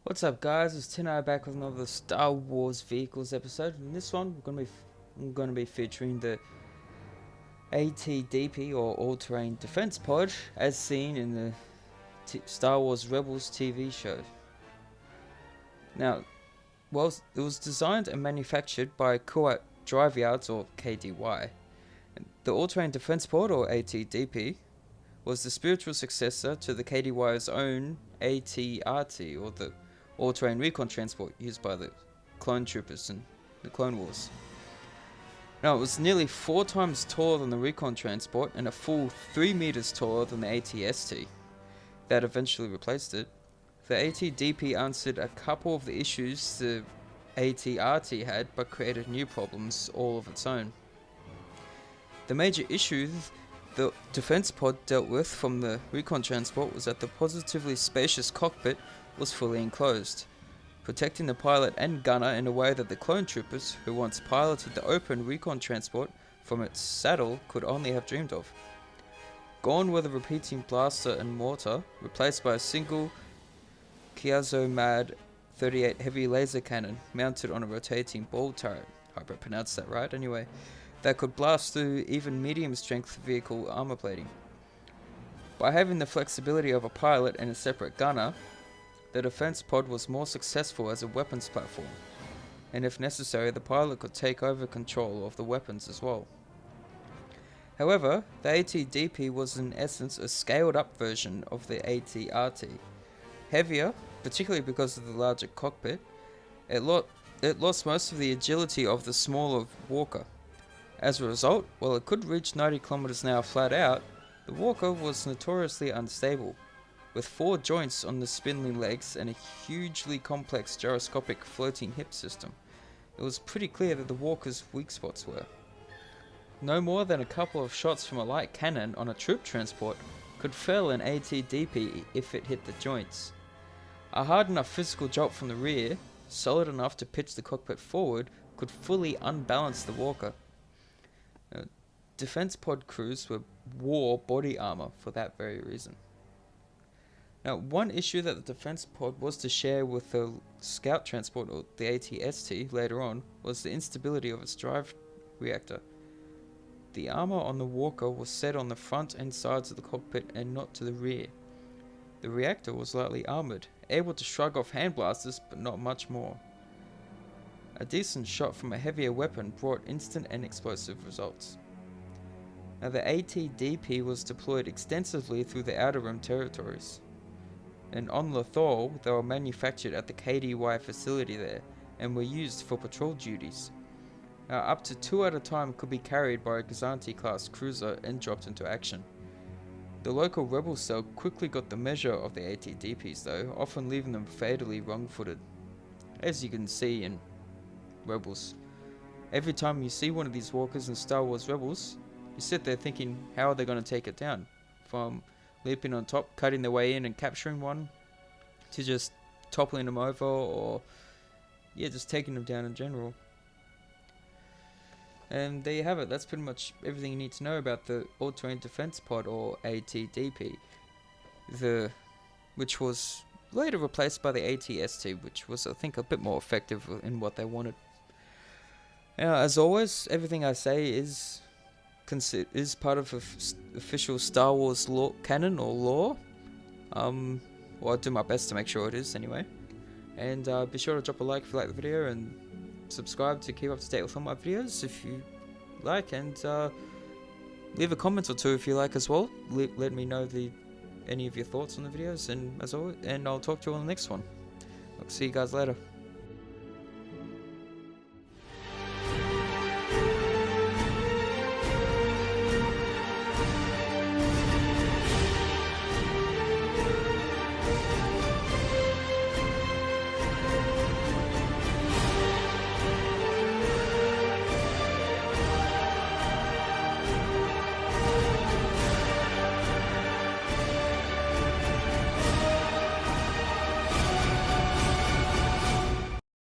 What's up, guys? It's Tino back with another Star Wars Vehicles episode. In this one, I'm gonna be featuring the ATDP or All-Terrain Defense Pod, as seen in the Star Wars Rebels TV show. Now, well, it was designed and manufactured by Kuwait Drive Yards or KDY. The All-Terrain Defense Pod or ATDP was the spiritual successor to the KDY's own ATRT or the all-terrain recon transport used by the clone troopers in the Clone Wars. Now, it was nearly 4 times taller than the recon transport and a full 3 meters taller than the ATST that eventually replaced it. The ATDP answered a couple of the issues the ATRT had, but created new problems all of its own. The major issue the defense pod dealt with from the recon transport was that the positively spacious cockpit was fully enclosed, protecting the pilot and gunner in a way that the clone troopers, who once piloted the open recon transport from its saddle, could only have dreamed of. Gone were the repeating blaster and mortar, replaced by a single Kiazo-Mad 38 heavy laser cannon mounted on a rotating ball turret, I hope I pronounced that right anyway, that could blast through even medium strength vehicle armor plating. By having the flexibility of a pilot and a separate gunner, the defense pod was more successful as a weapons platform, and if necessary the pilot could take over control of the weapons as well. However, the ATDP was in essence a scaled up version of the ATRT. Heavier, particularly because of the larger cockpit, it lost most of the agility of the smaller Walker. As a result, while it could reach 90 km an hour flat out, the Walker was notoriously unstable. With 4 joints on the spindly legs and a hugely complex gyroscopic floating hip system, it was pretty clear that the Walker's weak spots were. No more than a couple of shots from a light cannon on a troop transport could fell an ATDP if it hit the joints. A hard enough physical jolt from the rear, solid enough to pitch the cockpit forward, could fully unbalance the Walker. Defense pod crews wore body armor for that very reason. Now, one issue that the defense pod was to share with the scout transport, or the ATST, later on, was the instability of its drive reactor. The armor on the Walker was set on the front and sides of the cockpit and not to the rear. The reactor was lightly armored, able to shrug off hand blasters, but not much more. A decent shot from a heavier weapon brought instant and explosive results. Now, the ATDP was deployed extensively through the Outer Rim territories, and on Lothal they were manufactured at the KDY facility there and were used for patrol duties. Now, up to 2 at a time could be carried by a Gazanti class cruiser and dropped into action. The local rebel cell quickly got the measure of the ATDPs though, often leaving them fatally wrong-footed. As you can see in Rebels, every time you see one of these walkers in Star Wars Rebels, you sit there thinking, how are they going to take it down? From leaping on top, cutting their way in and capturing one, to just toppling them over, or just taking them down in general. And there you have it. That's pretty much everything you need to know about the All-Terrain Defense Pod, or ATDP, which was later replaced by the ATST, which was, I think, a bit more effective in what they wanted. Now, as always, everything I say is part of official Star Wars canon or lore. Well, I'll do my best to make sure it is anyway. And be sure to drop a like if you like the video, and subscribe to keep up to date with all my videos if you like, and leave a comment or 2 if you like as well. Let me know any of your thoughts on the videos, and as always, and I'll talk to you on the next one. I'll see you guys later.